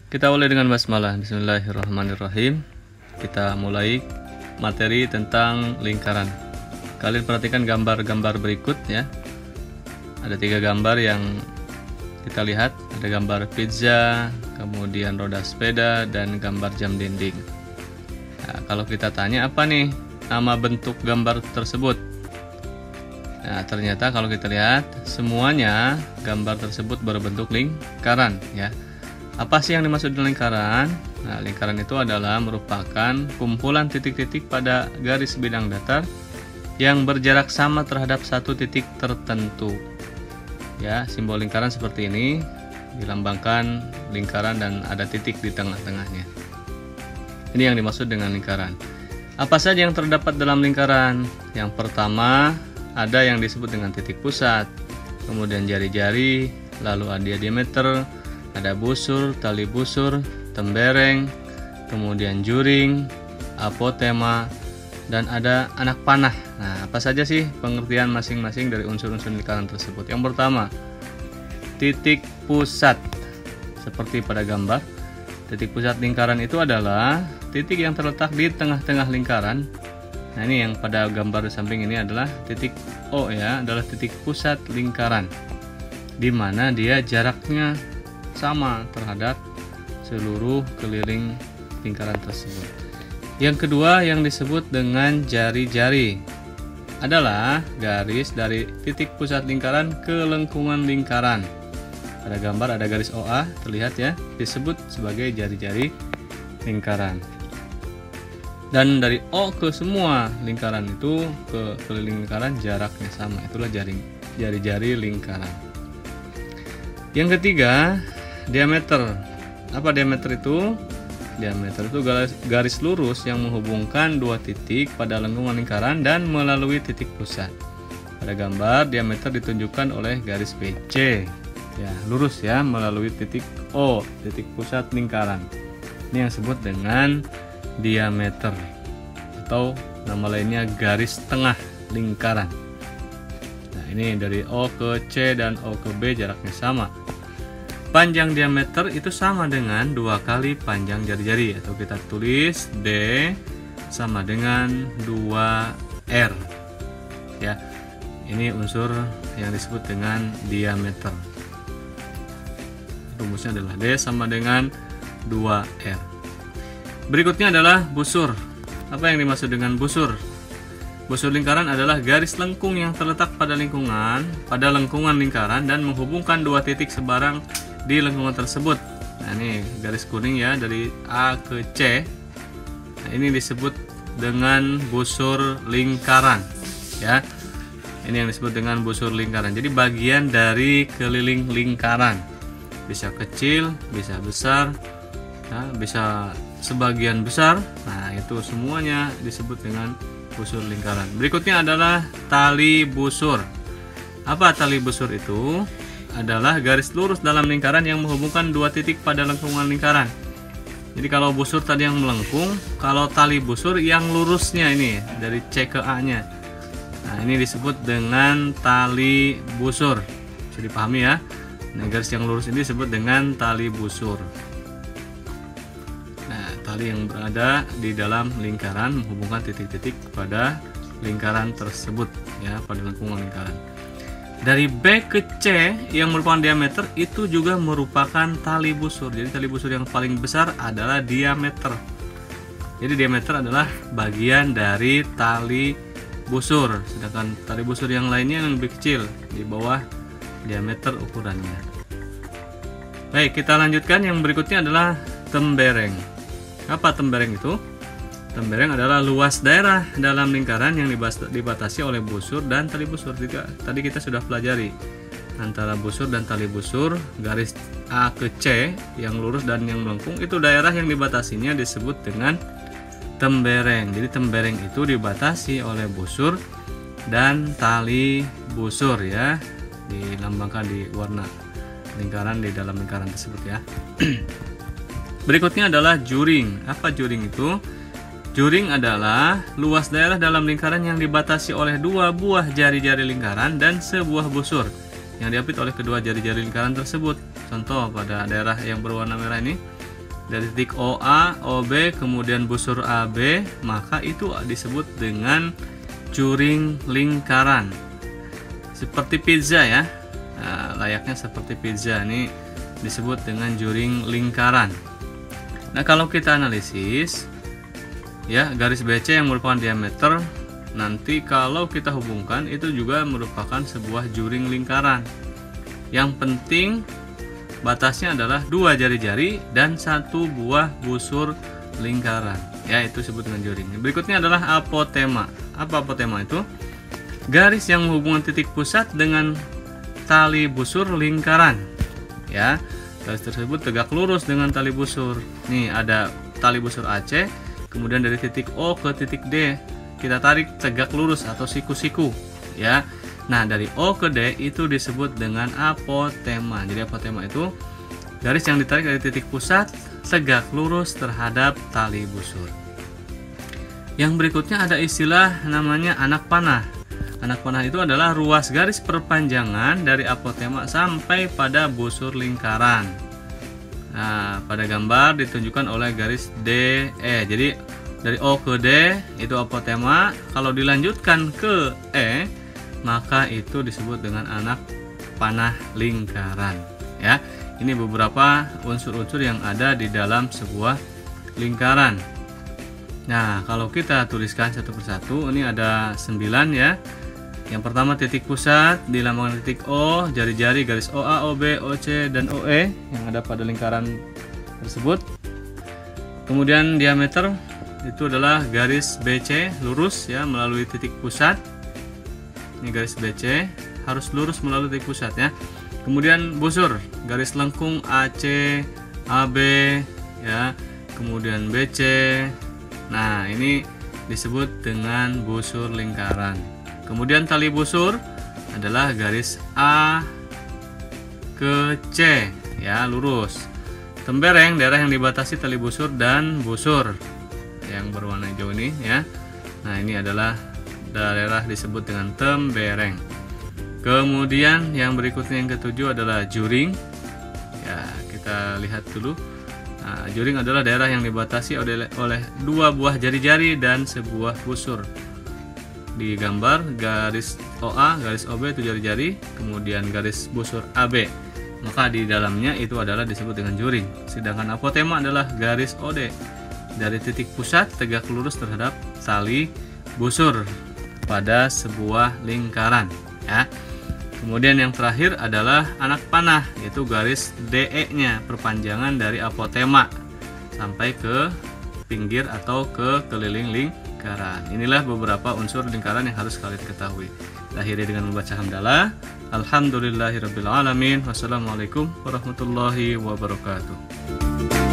Kita mulai dengan basmalah. Bismillahirrahmanirrahim. Kita mulai materi tentang lingkaran. Kalian perhatikan gambar-gambar berikut ya. Ada 3 gambar yang kita lihat. Ada gambar pizza, kemudian roda sepeda, dan gambar jam dinding. Nah, kalau kita tanya apa nih nama bentuk gambar tersebut? Nah, ternyata kalau kita lihat semuanya gambar tersebut berbentuk lingkaran ya. Apa sih yang dimaksud dengan lingkaran? Nah, lingkaran itu adalah merupakan kumpulan titik-titik pada garis bidang datar yang berjarak sama terhadap satu titik tertentu. Ya, simbol lingkaran seperti ini dilambangkan lingkaran dan ada titik di tengah-tengahnya. Ini yang dimaksud dengan lingkaran. Apa saja yang terdapat dalam lingkaran? Yang pertama, ada yang disebut dengan titik pusat, kemudian jari-jari, lalu ada diameter, ada busur, tali busur, tembereng, kemudian juring, apotema, dan ada anak panah. Nah, apa saja sih pengertian masing-masing dari unsur-unsur lingkaran tersebut? Yang pertama, titik pusat. Seperti pada gambar, titik pusat lingkaran itu adalah titik yang terletak di tengah-tengah lingkaran. Nah, ini yang pada gambar di samping ini adalah titik O ya, adalah titik pusat lingkaran, di mana dia jaraknya sama terhadap seluruh keliling lingkaran tersebut. Yang kedua yang disebut dengan jari-jari adalah garis dari titik pusat lingkaran ke lengkungan lingkaran. Pada gambar ada garis OA terlihat ya, disebut sebagai jari-jari lingkaran. Dan dari O ke semua lingkaran itu ke keliling lingkaran jaraknya sama, itulah jari-jari lingkaran. Yang ketiga, diameter. Apa diameter itu? Diameter itu garis lurus yang menghubungkan 2 titik pada lengkungan lingkaran dan melalui titik pusat. Pada gambar, diameter ditunjukkan oleh garis BC. Ya, lurus ya melalui titik O, titik pusat lingkaran. Ini yang disebut dengan diameter atau nama lainnya garis tengah lingkaran. Nah, ini dari O ke C dan O ke B jaraknya sama. Panjang diameter itu sama dengan 2 kali panjang jari-jari, atau kita tulis D sama dengan 2R. Ya, ini unsur yang disebut dengan diameter. Rumusnya adalah D sama dengan 2R. Berikutnya adalah busur. Apa yang dimaksud dengan busur? Busur lingkaran adalah garis lengkung yang terletak pada lengkungan lingkaran dan menghubungkan 2 titik sebarang di lengkungan tersebut. Nah, ini garis kuning ya dari A ke C. Nah, ini disebut dengan busur lingkaran ya. Ini yang disebut dengan busur lingkaran. Jadi bagian dari keliling lingkaran. Bisa kecil, bisa besar, ya, bisa sebagian besar. Nah, itu semuanya disebut dengan busur lingkaran. Berikutnya adalah tali busur. Apa tali busur itu? Adalah garis lurus dalam lingkaran yang menghubungkan 2 titik pada lengkungan lingkaran. Jadi kalau busur tadi yang melengkung, kalau tali busur yang lurusnya ini dari C ke A nya. Nah, ini disebut dengan tali busur. Bisa dipahami ya. Nah, garis yang lurus ini disebut dengan tali busur. Nah, tali yang berada di dalam lingkaran menghubungkan titik-titik pada lingkaran tersebut ya, pada lengkungan lingkaran. Dari B ke C yang merupakan diameter itu juga merupakan tali busur. Jadi tali busur yang paling besar adalah diameter. Jadi diameter adalah bagian dari tali busur, sedangkan tali busur yang lainnya yang lebih kecil di bawah diameter ukurannya. Baik, kita lanjutkan. Yang berikutnya adalah tembereng. Apa tembereng itu? Tembereng adalah luas daerah dalam lingkaran yang dibatasi oleh busur dan tali busur. Tadi kita sudah pelajari antara busur dan tali busur. Garis A ke C yang lurus dan yang melengkung itu daerah yang dibatasinya disebut dengan tembereng. Jadi tembereng itu dibatasi oleh busur dan tali busur ya, dilambangkan di warna lingkaran di dalam lingkaran tersebut ya. Berikutnya adalah juring. Apa juring itu? Juring adalah luas daerah dalam lingkaran yang dibatasi oleh 2 buah jari-jari lingkaran dan sebuah busur yang diapit oleh kedua jari-jari lingkaran tersebut. Contoh pada daerah yang berwarna merah ini dari titik OA, OB, kemudian busur AB, maka itu disebut dengan juring lingkaran. Seperti pizza ya, nah, layaknya seperti pizza, ini disebut dengan juring lingkaran. Nah, kalau kita analisis ya, garis BC yang merupakan diameter, nanti kalau kita hubungkan itu juga merupakan sebuah juring lingkaran. Yang penting batasnya adalah 2 jari-jari dan 1 buah busur lingkaran, ya, itu disebut dengan juring. Berikutnya adalah apotema. Apa apotema itu? Garis yang menghubungkan titik pusat dengan tali busur lingkaran, ya. Garis tersebut tegak lurus dengan tali busur. Nih ada tali busur AC, kemudian dari titik O ke titik D kita tarik tegak lurus atau siku-siku, ya. Nah, dari O ke D itu disebut dengan apotema. Jadi apotema itu garis yang ditarik dari titik pusat tegak lurus terhadap tali busur. Yang berikutnya ada istilah namanya anak panah. Anak panah itu adalah ruas garis perpanjangan dari apotema sampai pada busur lingkaran. Nah, pada gambar ditunjukkan oleh garis DE. Jadi dari O ke D itu apotema. Kalau dilanjutkan ke E, maka itu disebut dengan anak panah lingkaran. Ya, ini beberapa unsur-unsur yang ada di dalam sebuah lingkaran. Nah, kalau kita tuliskan satu persatu, ini ada 9 ya. Yang pertama titik pusat dilambangkan titik O, jari-jari garis OA, OB, OC, dan OE yang ada pada lingkaran tersebut. Kemudian diameter itu adalah garis BC lurus ya melalui titik pusat. Ini garis BC harus lurus melalui titik pusat ya. Kemudian busur garis lengkung AC, AB ya. Kemudian BC. Nah, ini disebut dengan busur lingkaran. Kemudian tali busur adalah garis A ke C ya, lurus. Tembereng daerah yang dibatasi tali busur dan busur yang berwarna hijau ini ya. Nah, ini adalah daerah disebut dengan tembereng. Kemudian yang berikutnya yang ketujuh adalah juring. Ya, kita lihat dulu. Nah, juring adalah daerah yang dibatasi oleh 2 buah jari-jari dan sebuah busur. Di gambar garis OA, garis OB itu jari-jari, kemudian garis busur AB. Maka di dalamnya itu adalah disebut dengan juring. Sedangkan apotema adalah garis OD. Dari titik pusat tegak lurus terhadap tali busur pada sebuah lingkaran, ya. Kemudian yang terakhir adalah anak panah, yaitu garis DE-nya, perpanjangan dari apotema sampai ke pinggir atau ke keliling lingkaran. Inilah beberapa unsur lingkaran yang harus kalian ketahui. Akhiri dengan membaca hamdalah. Alhamdulillahirabbil alamin. Wassalamualaikum warahmatullahi wabarakatuh.